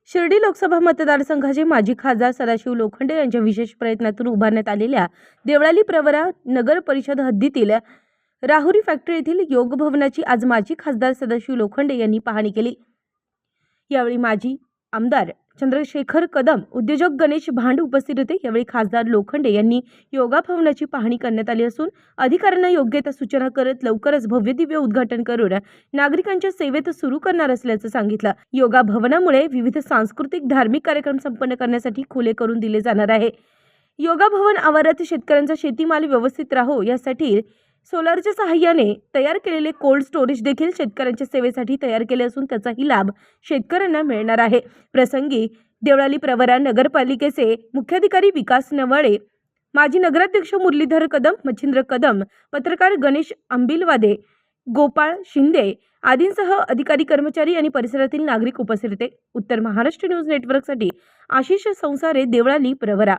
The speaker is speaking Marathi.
शिर्डी लोकसभा मतदारसंघाचे माजी खासदार सदाशिव लोखंडे यांच्या विशेष प्रयत्नातून उभारण्यात आलेल्या देवळाली प्रवरा नगर परिषद हद्दीतील राहुरी फॅक्टरी येथील योग भवनाची आज माजी खासदार सदाशिव लोखंडे यांनी पाहणी केली। यावेळी माजी आमदार चंद्रशेखर कदम, उद्योजक गणेश भांड उपस्थित होते। यावेळी खासदार लोखंडे यांनी योगा भवनाची पाहणी करण्यात आली असून अधिकाऱ्यांना योग्य त्या सूचना करत लवकरच भव्य दिव्य उद्घाटन करून नागरिकांच्या सेवेत सुरू करणार असल्याचं सांगितलं। योगा भवनामुळे विविध सांस्कृतिक धार्मिक कार्यक्रम संपन्न करण्यासाठी खुले करून दिले जाणार आहे। योगा भवन आवारात शेतकऱ्यांचा शेतीमाल व्यवस्थित राहो यासाठी सोलारच्या सहाय्याने तयार केलेले कोल्ड स्टोरेज देखील शेतकऱ्यांच्या सेवेसाठी तयार केले असून त्याचाही लाभ शेतकऱ्यांना मिळणार आहे। प्रसंगी देवळाली प्रवरा नगरपालिकेचे मुख्याधिकारी विकास नवाळे, माजी नगराध्यक्ष मुरलीधर कदम, मच्छिंद्र कदम, पत्रकार गणेश अंबिलवादे, गोपाळ शिंदे आदींसह अधिकारी, कर्मचारी आणि परिसरातील नागरिक उपस्थित होते। उत्तर महाराष्ट्र न्यूज नेटवर्कसाठी आशिष संसारे, देवळाली प्रवरा।